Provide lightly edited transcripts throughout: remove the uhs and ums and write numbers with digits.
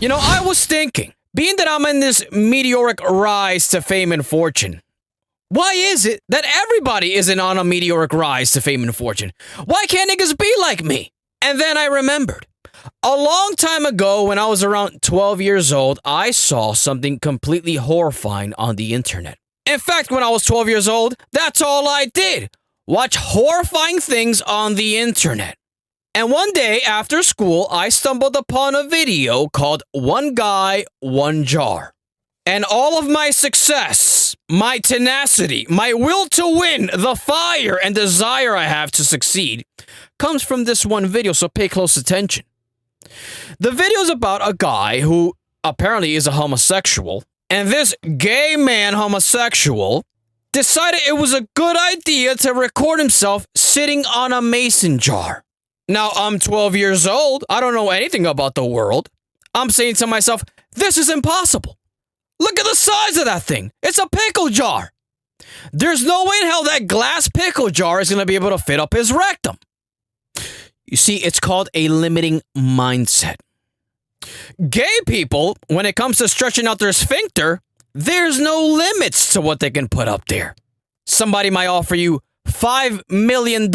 I was thinking, being that I'm in this meteoric rise to fame and fortune, why is it that everybody isn't on a meteoric rise to fame and fortune? Why can't niggas be like me? And then I remembered. A long time ago, when I was around 12 years old, I saw something completely horrifying on the internet. In fact, when I was 12 years old, that's all I did. Watch horrifying things on the internet. And one day after school, I stumbled upon a video called One Guy, One Jar. And all of my success, my tenacity, my will to win, the fire and desire I have to succeed comes from this one video, so pay close attention. The video is about a guy who apparently is a homosexual, and this gay man homosexual decided it was a good idea to record himself sitting on a mason jar. Now, I'm 12 years old. I don't know anything about the world. I'm saying to myself, this is impossible. Look at the size of that thing. It's a pickle jar. There's no way in hell that glass pickle jar is going to be able to fit up his rectum. You see, it's called a limiting mindset. Gay people, when it comes to stretching out their sphincter, there's no limits to what they can put up there. Somebody might offer you $5 million.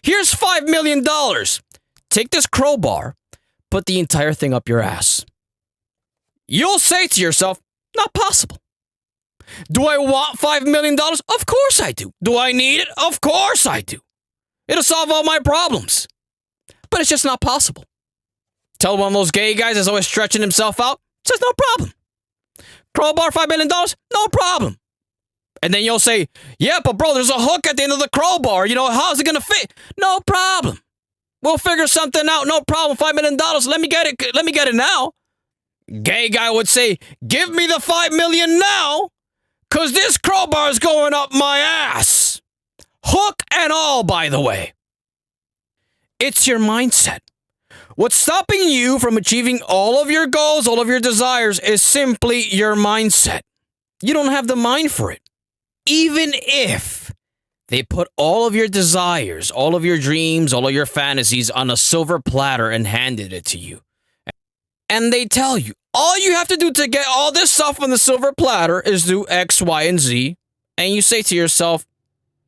Here's $5 million. Take this crowbar, put the entire thing up your ass. You'll say to yourself, not possible. Do I want $5 million? Of course I do. Do I need it? Of course I do. It'll solve all my problems. But it's just not possible. Tell one of those gay guys that's always stretching himself out, says no problem. Crowbar, $5 million? No problem. And then you'll say, yeah, but bro, there's a hook at the end of the crowbar. How's it going to fit? No problem. We'll figure something out. No problem. $5 million. Let me get it. Let me get it now. Gay guy would say, give me the $5 million now, because this crowbar is going up my ass. Hook and all, by the way. It's your mindset. What's stopping you from achieving all of your goals, all of your desires, is simply your mindset. You don't have the mind for it. Even if they put all of your desires, all of your dreams, all of your fantasies on a silver platter and handed it to you. And they tell you, all you have to do to get all this stuff on the silver platter is do X, Y, and Z. And you say to yourself,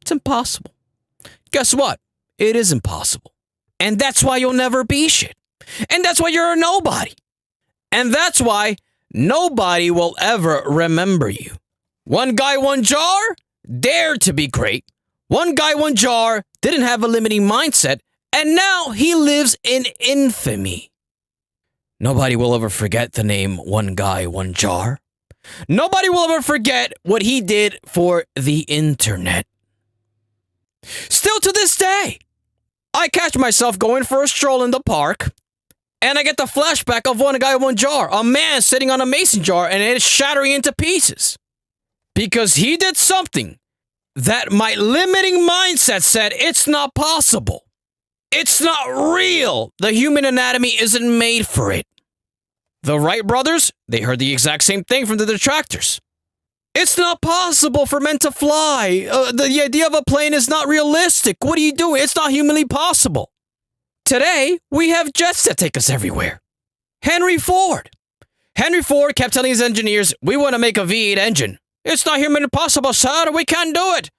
it's impossible. Guess what? It is impossible. And that's why you'll never be shit. And that's why you're a nobody. And that's why nobody will ever remember you. One guy, one jar, dared to be great. One guy, one jar, didn't have a limiting mindset, and now he lives in infamy. Nobody will ever forget the name One Guy, One Jar. Nobody will ever forget what he did for the internet. Still to this day, I catch myself going for a stroll in the park, and I get the flashback of One Guy, One Jar, a man sitting on a mason jar, and it's shattering into pieces. Because he did something that my limiting mindset said it's not possible. It's not real. The human anatomy isn't made for it. The Wright brothers, they heard the exact same thing from the detractors. It's not possible for men to fly. The idea of a plane is not realistic. What are you doing? It's not humanly possible. Today, we have jets that take us everywhere. Henry Ford. Henry Ford kept telling his engineers, we want to make a V8 engine. It's not humanly possible, sir. We can't do it.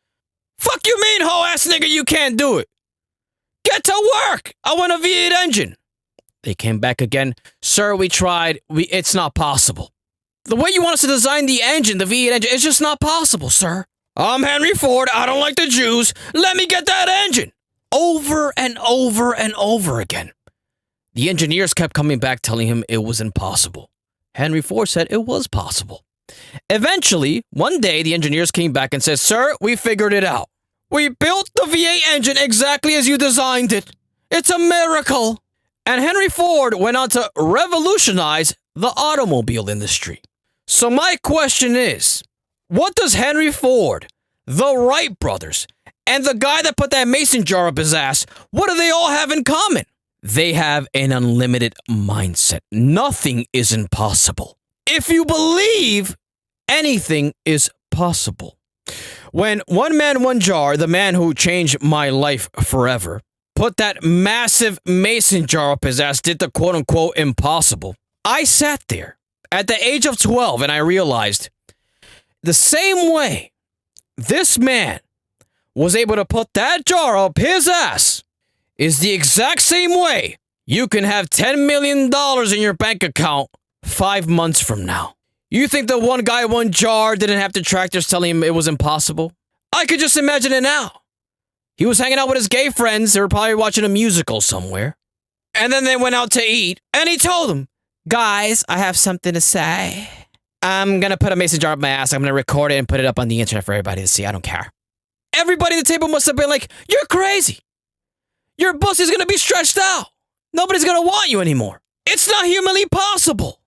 Fuck you mean, hoe-ass nigga, you can't do it. Get to work. I want a V8 engine. They came back again. Sir, we tried. It's not possible. The way you want us to design the engine, the V8 engine, it's just not possible, sir. I'm Henry Ford. I don't like the Jews. Let me get that engine. Over and over and over again. The engineers kept coming back telling him it was impossible. Henry Ford said it was possible. Eventually, one day, the engineers came back and said, sir, we figured it out. We built the V8 engine exactly as you designed it. It's a miracle. And Henry Ford went on to revolutionize the automobile industry. So my question is, what does Henry Ford, the Wright brothers, and the guy that put that mason jar up his ass, what do they all have in common? They have an unlimited mindset. Nothing is impossible. If you believe, anything is possible. When One Man, One Jar, the man who changed my life forever, put that massive mason jar up his ass, did the quote-unquote impossible, I sat there at the age of 12 and I realized the same way this man was able to put that jar up his ass is the exact same way you can have $10 million in your bank account 5 months from now. You think the one guy, one jar didn't have detractors telling him it was impossible? I could just imagine it now. He was hanging out with his gay friends. They were probably watching a musical somewhere. And then they went out to eat. And he told them, guys, I have something to say. I'm going to put a mason jar up my ass. I'm going to record it and put it up on the internet for everybody to see. I don't care. Everybody at the table must have been like, you're crazy. Your pussy's going to be stretched out. Nobody's going to want you anymore. It's not humanly possible.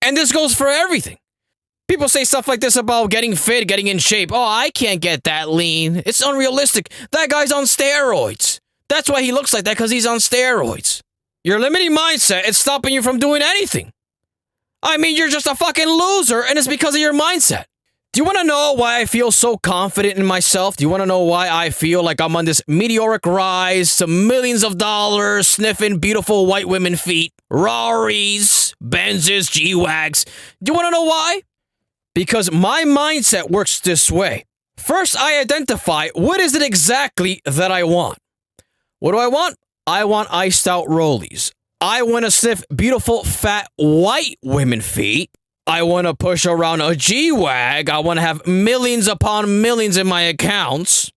And this goes for everything. People say stuff like this about getting fit, getting in shape. Oh, I can't get that lean. It's unrealistic. That guy's on steroids. That's why he looks like that, because he's on steroids. Your limiting mindset is stopping you from doing anything. I mean, you're just a fucking loser, and it's because of your mindset. Do you want to know why I feel so confident in myself? Do you want to know why I feel like I'm on this meteoric rise to millions of dollars, sniffing beautiful white women feet, Raris, Benzes, G-Wags? Do you want to know why? Because my mindset works this way. First, I identify what is it exactly that I want. What do I want? I want iced out rollies. I want to sniff beautiful, fat, white women feet. I want to push around a G-Wag. I want to have millions upon millions in my accounts.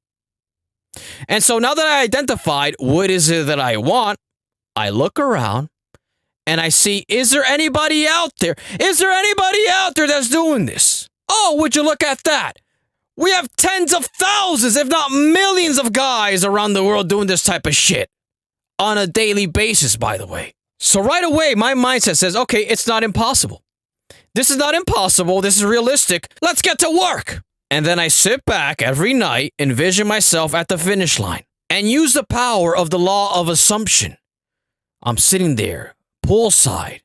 And so now that I identified what is it that I want, I look around and I see, is there anybody out there? Is there anybody out there that's doing this? Oh, would you look at that? We have tens of thousands, if not millions of guys around the world doing this type of shit. On a daily basis, by the way. So right away, my mindset says, okay, it's not impossible. This is not impossible. This is realistic. Let's get to work. And then I sit back every night, envision myself at the finish line, and use the power of the law of assumption. I'm sitting there, poolside,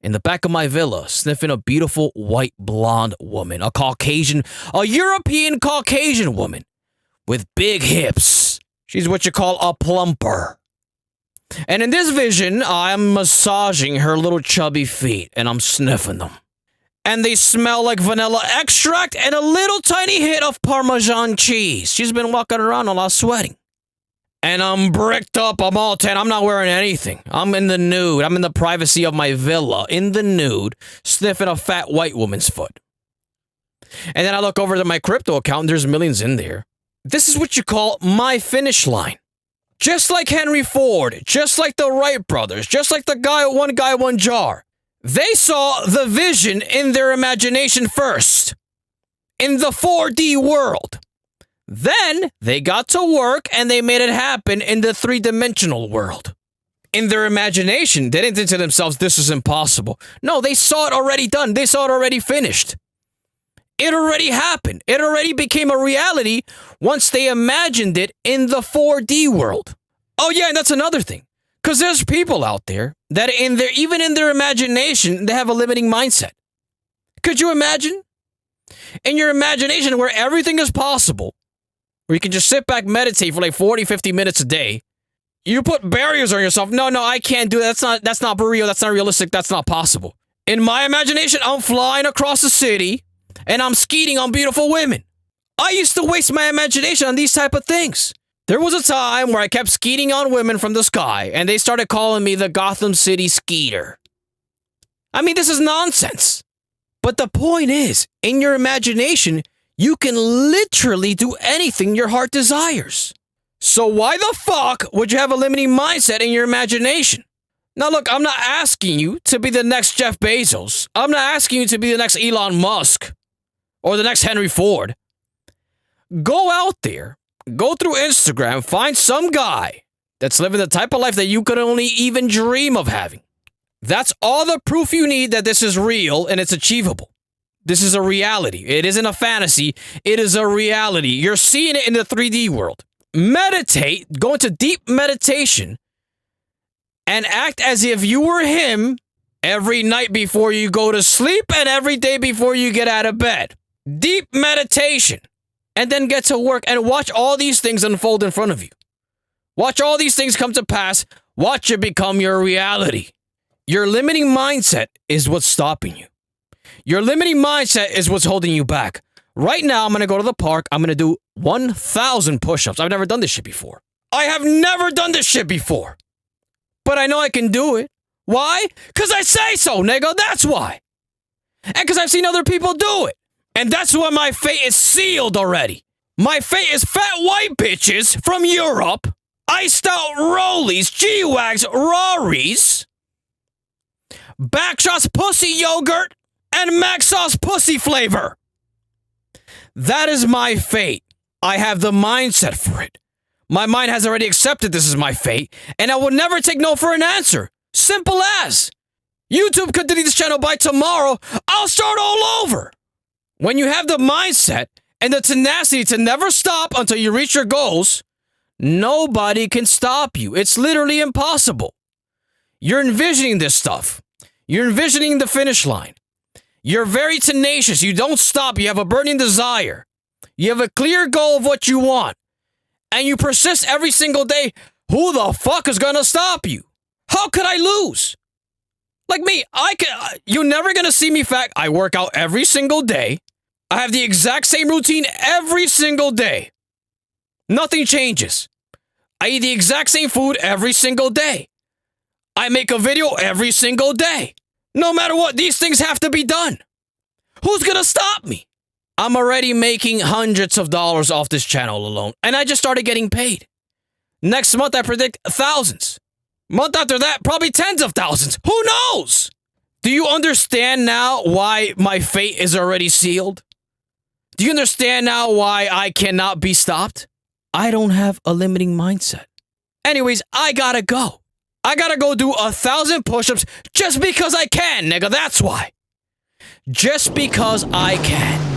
in the back of my villa, sniffing a beautiful white blonde woman, a European Caucasian woman with big hips. She's what you call a plumper. And in this vision, I'm massaging her little chubby feet, and I'm sniffing them. And they smell like vanilla extract and a little tiny hit of Parmesan cheese. She's been walking around a lot sweating. And I'm bricked up, I'm all tan, I'm not wearing anything. I'm in the nude, I'm in the privacy of my villa, in the nude, sniffing a fat white woman's foot. And then I look over to my crypto account, and there's millions in there. This is what you call my finish line. Just like Henry Ford, just like the Wright brothers, just like the guy, one jar. They saw the vision in their imagination first, in the 4D world. Then they got to work and they made it happen in the 3-dimensional world. In their imagination, they didn't think to themselves, this is impossible. No, they saw it already done. They saw it already finished. It already happened. It already became a reality once they imagined it in the 4D world. Oh yeah, and that's another thing. Because there's people out there that even in their imagination, they have a limiting mindset. Could you imagine? In your imagination where everything is possible, where you can just sit back, meditate for like 40, 50 minutes a day, you put barriers on yourself. No, I can't do that. That's not real. That's not realistic. That's not possible. In my imagination, I'm flying across the city and I'm skeeting on beautiful women. I used to waste my imagination on these type of things. There was a time where I kept skeeting on women from the sky, and they started calling me the Gotham City Skeeter. I mean, this is nonsense. But the point is, in your imagination, you can literally do anything your heart desires. So why the fuck would you have a limiting mindset in your imagination? Now look, I'm not asking you to be the next Jeff Bezos. I'm not asking you to be the next Elon Musk or the next Henry Ford. Go out there. Go through Instagram, find some guy that's living the type of life that you could only even dream of having. That's all the proof you need that this is real and it's achievable. This is a reality. It isn't a fantasy. It is a reality. You're seeing it in the 3D world. Meditate, go into deep meditation, and act as if you were him every night before you go to sleep and every day before you get out of bed. Deep meditation. And then get to work and watch all these things unfold in front of you. Watch all these things come to pass. Watch it become your reality. Your limiting mindset is what's stopping you. Your limiting mindset is what's holding you back. Right now, I'm going to go to the park. I'm going to do 1,000 push-ups. I've never done this shit before. I have never done this shit before. But I know I can do it. Why? Because I say so, nigga. That's why. And because I've seen other people do it. And that's why my fate is sealed already. My fate is fat white bitches from Europe, iced out rollies, G-Wags, Raries, Backshot's pussy yogurt, and Max Sauce pussy flavor. That is my fate. I have the mindset for it. My mind has already accepted this is my fate, and I will never take no for an answer. Simple as. YouTube could delete this channel by tomorrow. I'll start all over. When you have the mindset and the tenacity to never stop until you reach your goals, nobody can stop you. It's literally impossible. You're envisioning this stuff. You're envisioning the finish line. You're very tenacious. You don't stop. You have a burning desire. You have a clear goal of what you want. And you persist every single day. Who the fuck is going to stop you? How could I lose? Like me, you're never going to see me fat. I work out every single day. I have the exact same routine every single day. Nothing changes. I eat the exact same food every single day. I make a video every single day. No matter what, these things have to be done. Who's going to stop me? I'm already making hundreds of dollars off this channel alone, and I just started getting paid. Next month, I predict thousands. Month after that, probably tens of thousands. Who knows? Do you understand now why my fate is already sealed? Do you understand now why I cannot be stopped? I don't have a limiting mindset. Anyways, I gotta go. I gotta go do 1,000 push-ups just because I can, nigga. That's why. Just because I can.